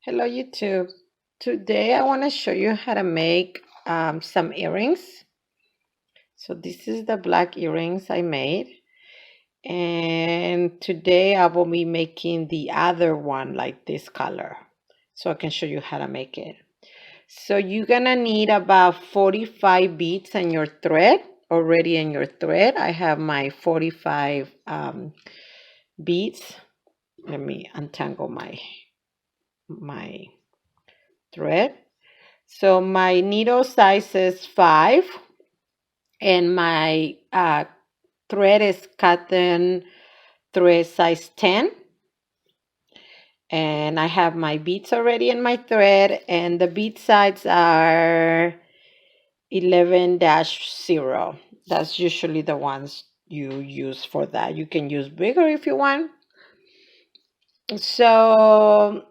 Hello YouTube. Today I want to show you how to make some earrings. So this is the black earrings I made. And today I will be making the other one like this color. So I can show you how to make it. So you're going to need about 45 beads in your thread. Already in your thread. I have my 45 beads. Let me untangle my thread. So my needle size is 5 and my thread is cotton thread size 10. And I have my beads already in my thread and the bead size are 11-0. That's usually the ones you use for that. You can use bigger if you want. So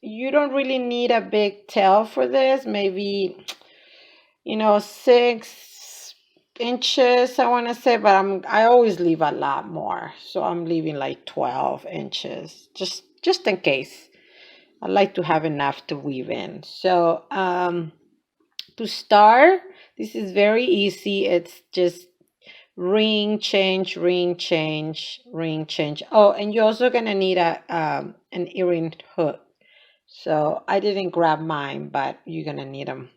you don't really need a big tail for this. Maybe 6 inches I want to say, but I always leave a lot more, so I'm leaving like 12 inches just in case. I like to have enough to weave in. So to start, this is very easy. It's just ring change, ring change, ring change. Oh, and you're also gonna need an earring hook. So I didn't grab mine, but you're gonna need them.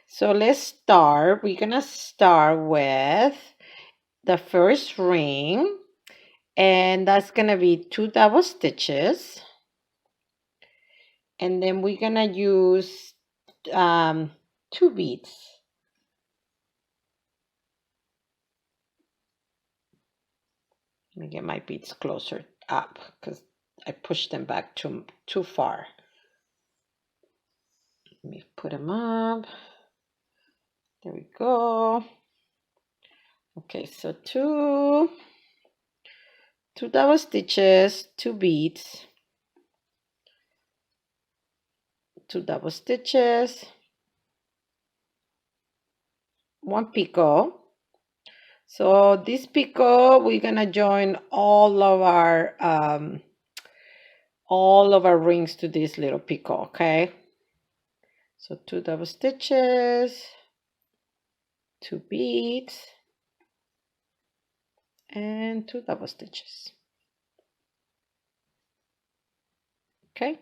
So let's start. We're gonna start with the first ring, and that's gonna be 2 double stitches. And then we're gonna use 2 beads. Let me get my beads closer up because I pushed them back too far. Let me put them up. There we go. Okay, so two double stitches, 2 beads, 2 double stitches, 1 picot. So this picot, we're gonna join all of our rings to this little picot, okay? So 2 double stitches, 2 beads, and 2 double stitches. Okay.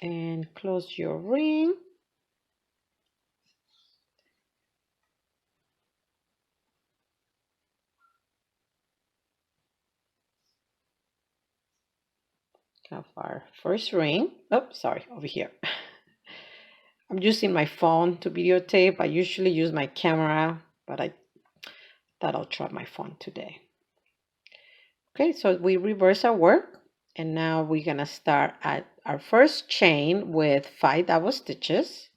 And close your ring. Have our first ring. Oh, sorry, over here. I'm using my phone to videotape. I usually use my camera, but I thought I'll try my phone today. Okay, so we reverse our work, and now we're gonna start at our first chain with 5 double stitches.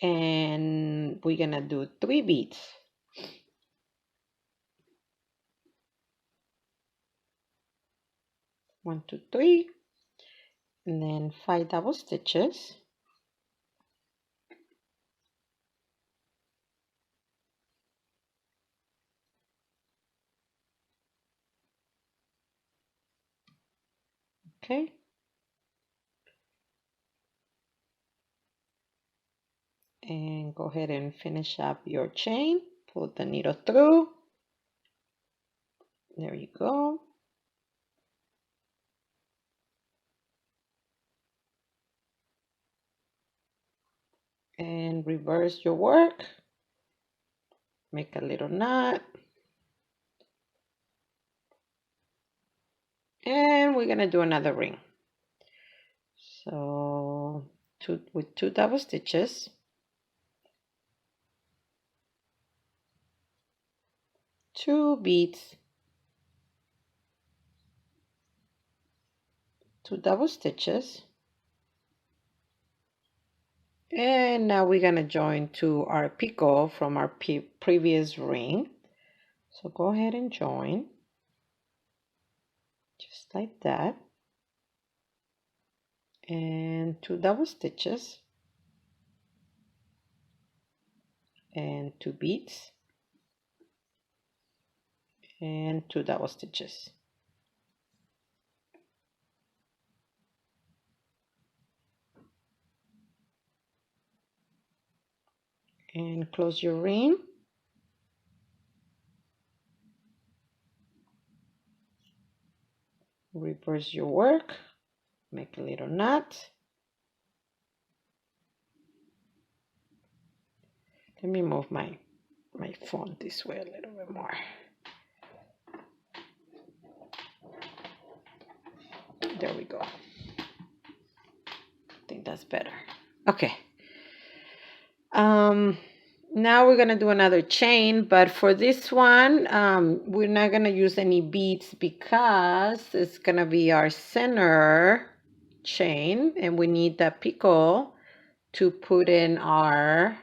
And we're gonna do 3 beads. 1, 2, 3, and then 5 double stitches. Okay. And go ahead and finish up your chain. Pull the needle through. There you go. And reverse your work. Make a little knot. And we're gonna do another ring. So with 2 double stitches. 2 beads. 2 double stitches. And now we're gonna join to our picot from our previous ring. So go ahead and join. Just like that. And 2 double stitches. and 2 beads and 2 double stitches. And close your ring. Reverse your work, make a little knot. Let me move my phone this way a little bit more. There we go. I think that's better. Okay. Now we're gonna do another chain, but for this one, we're not gonna use any beads because it's gonna be our center chain, and we need the picot to put in our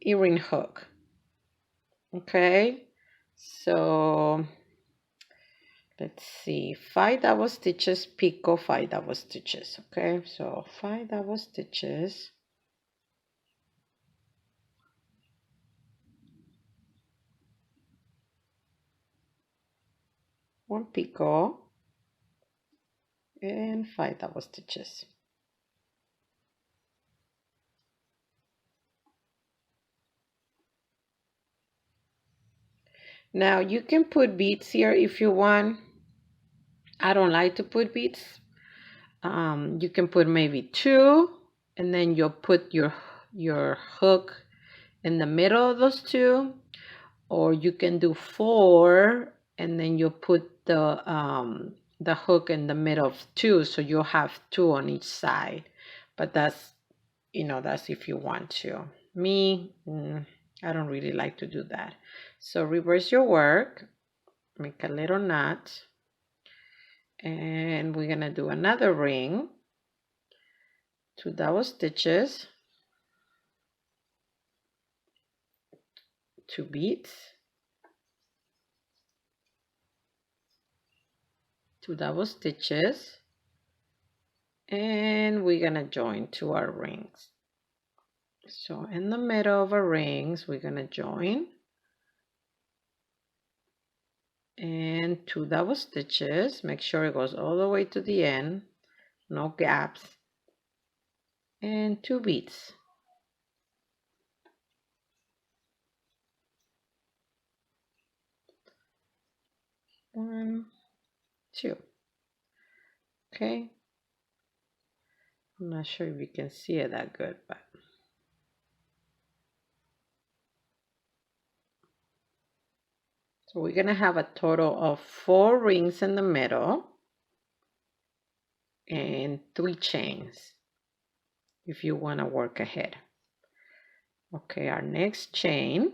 earring hook. Okay, so let's see, 5 double stitches, picot, 5 double stitches. Okay, so 5 double stitches. One picot and 5 double stitches. Now you can put beads here if you want. I don't like to put beads. You can put maybe 2, and then you'll put your hook in the middle of those 2, or you can do 4, and then you'll put the hook in the middle of 2, so you'll have 2 on each side. But that's, that's if you want to. Me, I don't really like to do that. So reverse your work, make a little knot, and we're gonna do another ring, 2 double stitches, 2 beads, 2 double stitches, and we're gonna join to our rings. So in the middle of our rings, we're gonna join, and 2 double stitches. Make sure it goes all the way to the end, no gaps, and 2 beads. One, 2. Okay. I'm not sure if you can see it that good, but so we're gonna have a total of 4 rings in the middle and 3 chains if you want to work ahead. Okay, our next chain,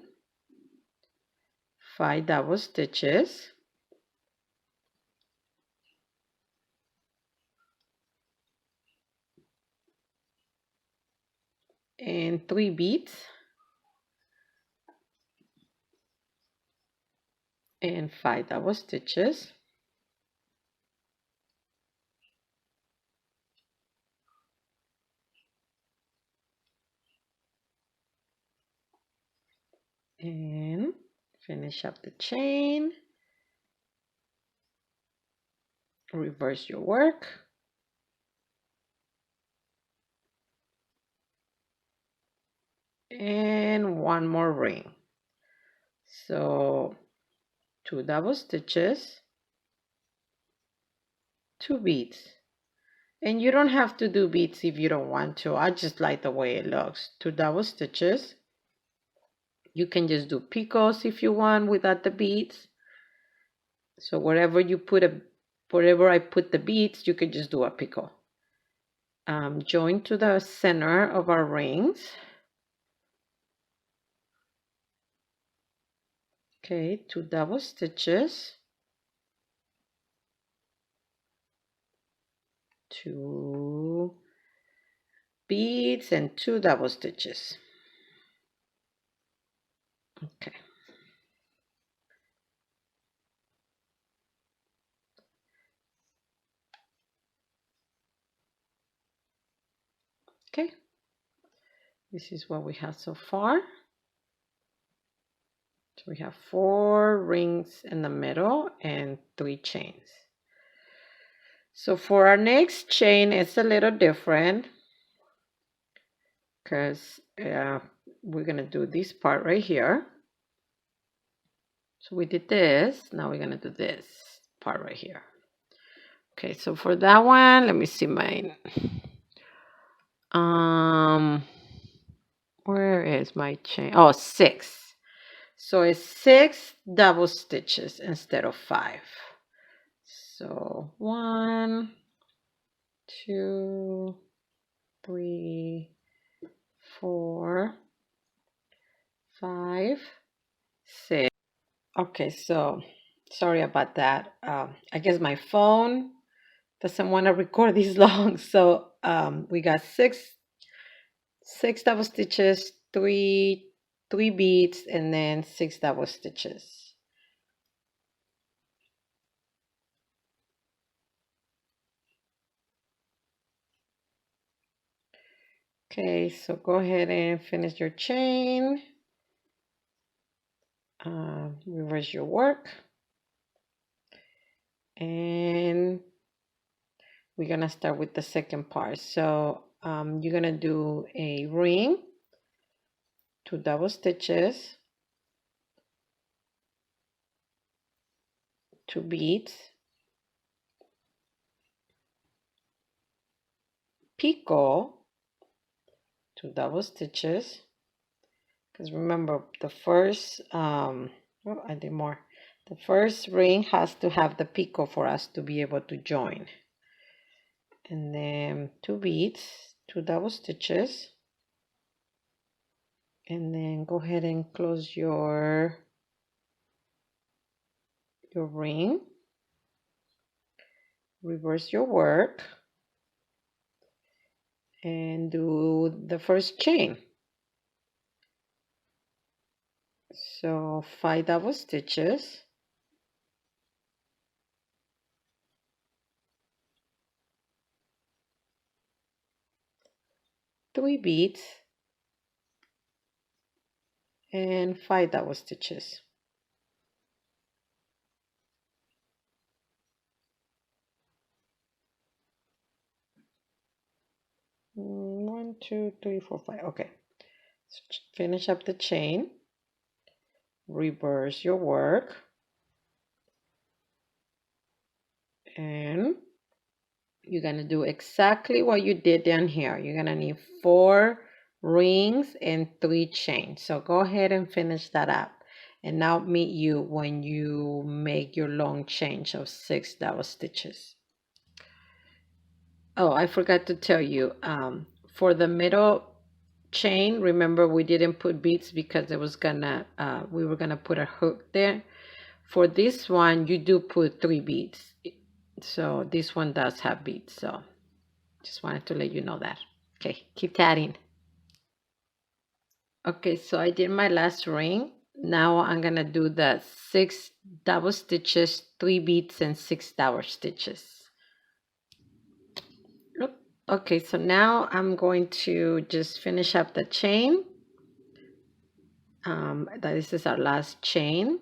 5 double stitches, and 3 beads, and 5 double stitches, and finish up the chain. Reverse your work, and 1 more ring. So 2 double stitches, 2 beads, and you don't have to do beads if you don't want to. I just like the way it looks. 2 double stitches. You can just do picots if you want without the beads. So wherever I put the beads, you can just do a picot. Join to the center of our rings. Okay, 2 double stitches, 2 beads, and 2 double stitches. Okay. Okay. This is what we have so far. we have 4 rings in the middle and 3 chains. So for our next chain, it's a little different because we're going to do this part right here. So we did this. Now we're going to do this part right here. Okay, so for that one, let me see mine. Where is my chain? Oh, 6. So it's 6 double stitches instead of 5. So 1, 2, 3, 4, 5, 6. Okay, so sorry about that. I guess my phone doesn't want to record this long. So we got six double stitches, three beads, and then 6 double stitches. Okay, so go ahead and finish your chain. Reverse your work. And we're gonna start with the second part. So you're gonna do a ring, 2 double stitches, 2 beads, picot, 2 double stitches, because remember the first oh, I did more. The first ring has to have the picot for us to be able to join. And then 2 beads, 2 double stitches, and then go ahead and close your ring, reverse your work, and do the first chain. So 5 double stitches, three beads, and 5 double stitches. One, two, three, four, five. Okay, so finish up the chain, reverse your work, and you're gonna do exactly what you did down here. You're gonna need 4 rings and 3 chains. So go ahead and finish that up. And I'll meet you when you make your long chain of 6 double stitches. Oh, I forgot to tell you, for the middle chain, remember we didn't put beads because it was gonna, we were gonna put a hook there. For this one, you do put 3 beads. So this one does have beads, so just wanted to let you know that. Okay, keep tatting. Okay, so I did my last ring. Now I'm gonna do the 6 double stitches, 3 beads, and 6 double stitches. Okay, so now I'm going to just finish up the chain. This is our last chain.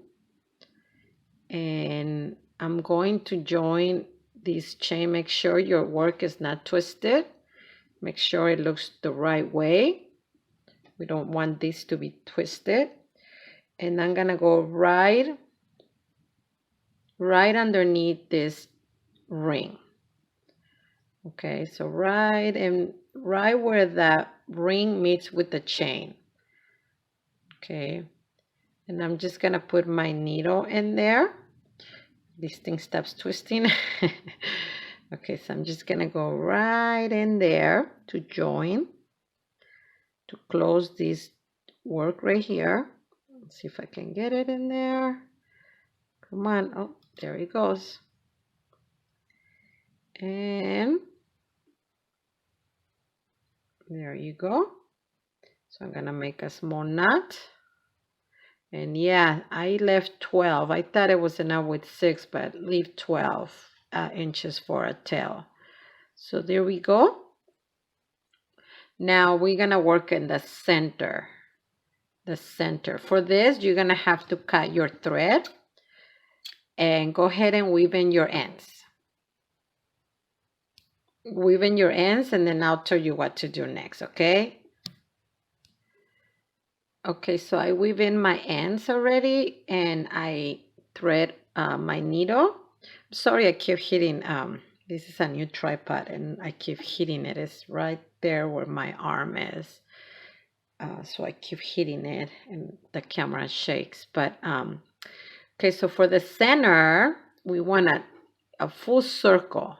And I'm going to join this chain. Make sure your work is not twisted. Make sure it looks the right way. We don't want this to be twisted. And I'm gonna go right underneath this ring. Okay, so right where that ring meets with the chain. Okay, and I'm just gonna put my needle in there. This thing stops twisting. Okay, so I'm just gonna go right in there to join, to close this work right here. Let's see if I can get it in there. Come on. Oh, there it goes. And there you go. So I'm gonna make a small knot. And yeah, I left 12. I thought it was enough with 6, but leave 12 inches for a tail. So there we go. Now we're gonna work in the center. the center. For this, you're gonna have to cut your thread and go ahead and weave in your ends. Weave in your ends, and then I'll tell you what to do next, okay? Okay, so I weave in my ends already, and I thread my needle. Sorry, I keep hitting, this is a new tripod, and I keep hitting it. It's right there where my arm is. So I keep hitting it, and the camera shakes. But, okay, so for the center, we want a full circle.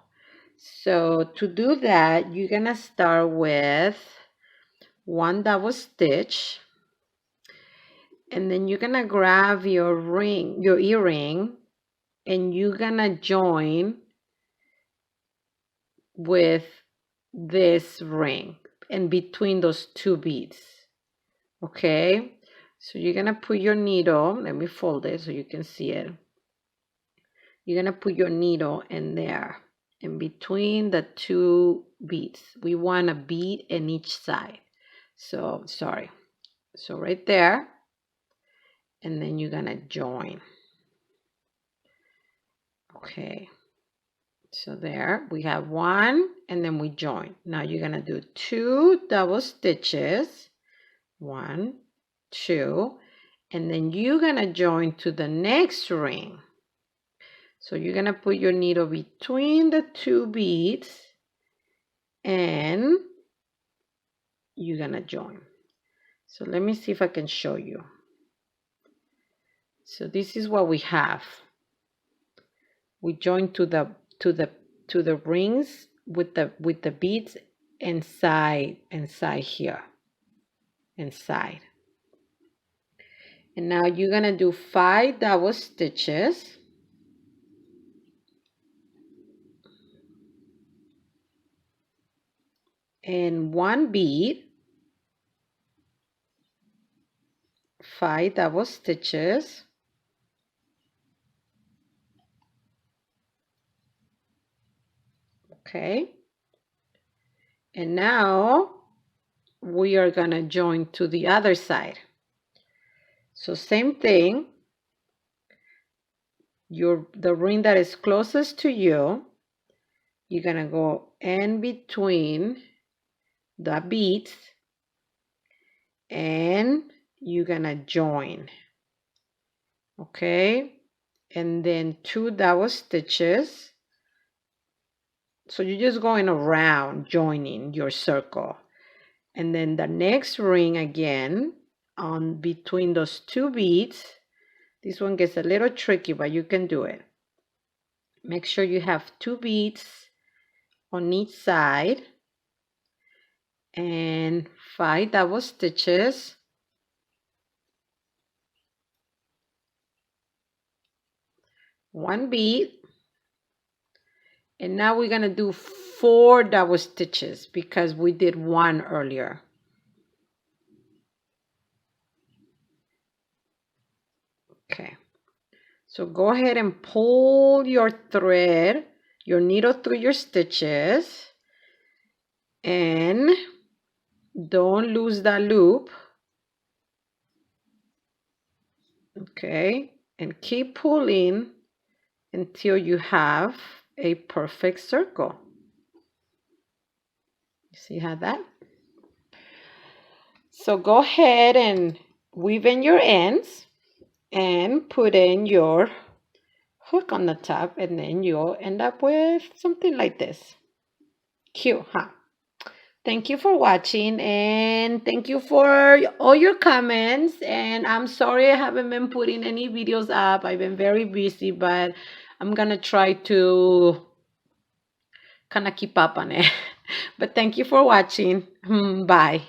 So to do that, you're gonna start with one double stitch, and then you're gonna grab your ring, your earring, and you're gonna join with this ring in between those two beads. Okay, so you're gonna put your needle, let me fold it so you can see it. You're gonna put your needle in there, in between the two beads. We want a bead in each side. So, sorry. So right there, and then you're gonna join. Okay, so there we have one, and then we join. Now you're gonna do 2 double stitches, 1, 2, and then you're gonna join to the next ring. So you're gonna put your needle between the two beads, and you're gonna join. So let me see if I can show you. So this is what we have. We join to the rings with the beads inside here, inside. And now you're gonna do 5 double stitches, and 1 bead, 5 double stitches, okay, and now we are gonna join to the other side. So same thing, the ring that is closest to you, you're gonna go in between the beads, and you're gonna join, okay, and then 2 double stitches. So you're just going around joining your circle, and then the next ring again on between those two beads. This one gets a little tricky, but you can do it. Make sure you have 2 beads on each side, and 5 double stitches, one bead, and now we're gonna do 4 double stitches because we did 1 earlier. Okay, so go ahead and pull your thread, your needle through your stitches, and don't lose that loop. Okay, and keep pulling until you have a perfect circle. See how that? So go ahead and weave in your ends and put in your hook on the top, and then you'll end up with something like this. Cute, huh? Thank you for watching, and thank you for all your comments. And I'm sorry I haven't been putting any videos up. I've been very busy, but I'm gonna try to kind of keep up on it. But thank you for watching. Bye.